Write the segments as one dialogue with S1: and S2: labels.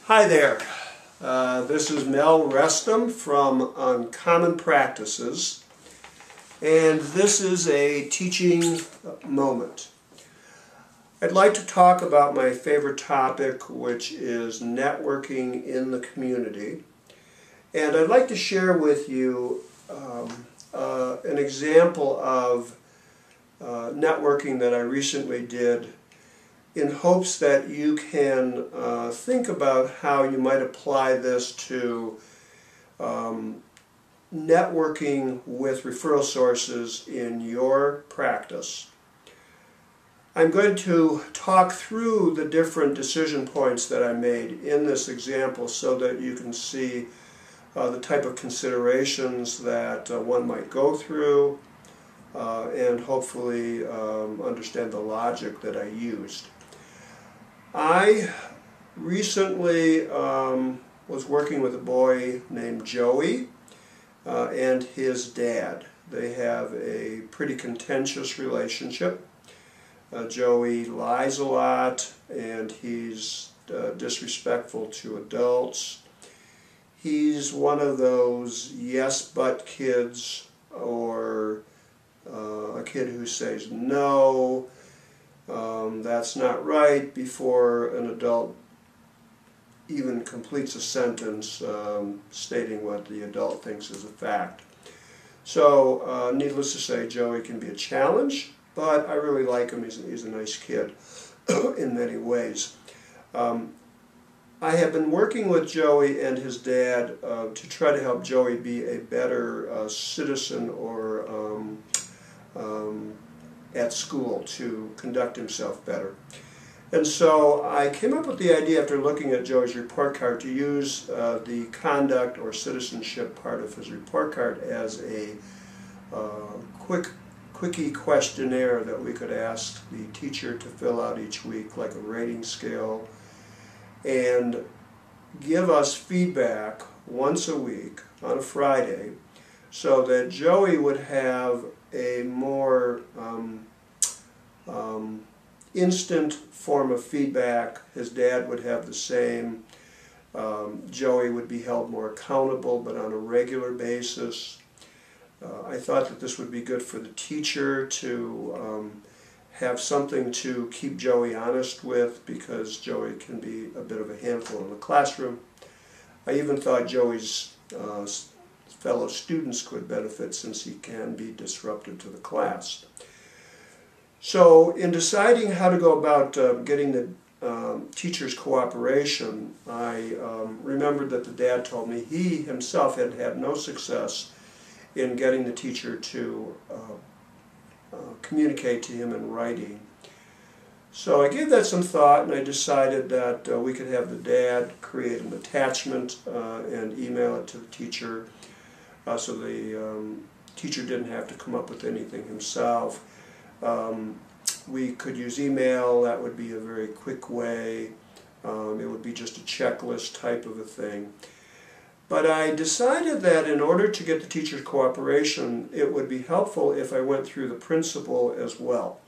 S1: Hi there. This is Mel Restum from Uncommon Practices, and this is a teaching moment. I'd like to talk about my favorite topic, which is networking in the community, and I'd like to share with you an example of networking that I recently did, in hopes that you can think about how you might apply this to networking with referral sources in your practice. I'm going to talk through the different decision points that I made in this example so that you can see the type of considerations that one might go through and hopefully understand the logic that I used. I recently was working with a boy named Joey and his dad. They have a pretty contentious relationship. Joey lies a lot and he's disrespectful to adults. He's one of those yes but kids, or a kid who says no, that's not right, before an adult even completes a sentence stating what the adult thinks is a fact. So needless to say, Joey can be a challenge, but I really like him. He's a nice kid in many ways. I have been working with Joey and his dad to try to help Joey be a better citizen or at school, to conduct himself better. And so I came up with the idea, after looking at Joey's report card, to use the conduct or citizenship part of his report card as a quickie questionnaire that we could ask the teacher to fill out each week, like a rating scale, and give us feedback once a week on a Friday, so that Joey would have a more instant form of feedback. His dad would have the same. Joey would be held more accountable, but on a regular basis. I thought that this would be good for the teacher to have something to keep Joey honest with, because Joey can be a bit of a handful in the classroom. I even thought Joey's fellow students could benefit, since he can be disruptive to the class. So in deciding how to go about getting the teacher's cooperation, I remembered that the dad told me he himself had had no success in getting the teacher to communicate to him in writing. So I gave that some thought, and I decided that we could have the dad create an attachment and email it to the teacher, so the teacher didn't have to come up with anything himself. We could use email. That would be a very quick way. It would be just a checklist type of a thing. But I decided that in order to get the teacher's cooperation, it would be helpful if I went through the principal as well.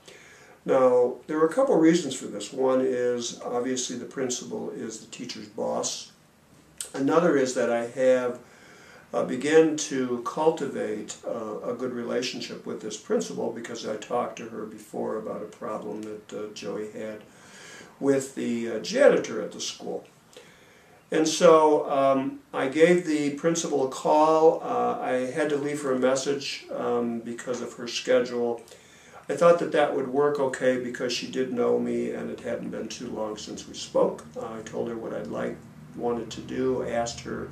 S1: Now, there are a couple reasons for this. One is, obviously, the principal is the teacher's boss. Another is that I have began to cultivate a good relationship with this principal, because I talked to her before about a problem that Joey had with the janitor at the school. And so I gave the principal a call. I had to leave her a message because of her schedule. I thought that that would work okay, because she did know me and it hadn't been too long since we spoke. I told her what I'd wanted to do, asked her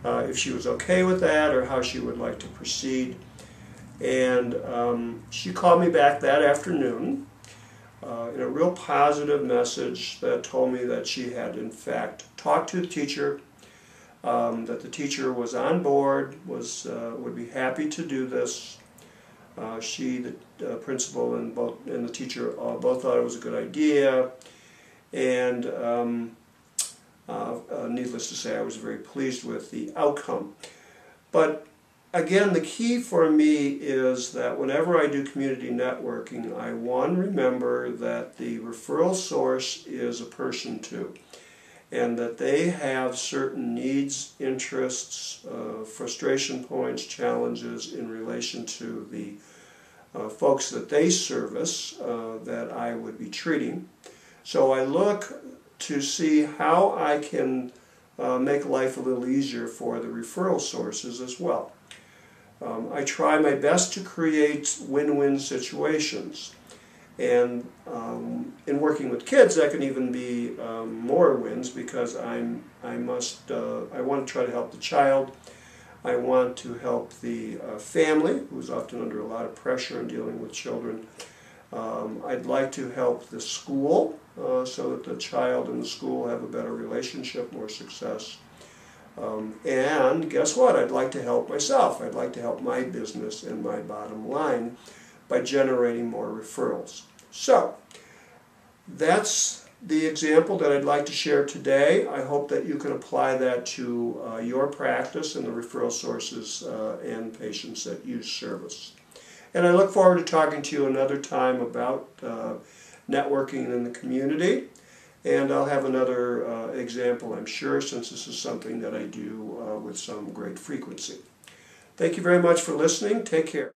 S1: if she was okay with that or how she would like to proceed. And she called me back that afternoon in a real positive message that told me that she had in fact talked to the teacher, that the teacher was on board, would be happy to do this. She, the principal, and the teacher both thought it was a good idea, and needless to say, I was very pleased with the outcome. But again, the key for me is that whenever I do community networking, I remember that the referral source is a person too. and that they have certain needs, interests, frustration points, challenges in relation to the folks that they service that I would be treating. So I look to see how I can make life a little easier for the referral sources as well. I try my best to create win-win situations. And in working with kids, that can even be more wins, because I want to try to help the child. I want to help the family, who's often under a lot of pressure in dealing with children. I'd like to help the school so that the child and the school have a better relationship, more success. And guess what? I'd like to help myself. I'd like to help my business and my bottom line by generating more referrals. So, that's the example that I'd like to share today. I hope that you can apply that to your practice and the referral sources and patients that you service. And I look forward to talking to you another time about networking in the community. And I'll have another example, I'm sure, since this is something that I do with some great frequency. Thank you very much for listening. Take care.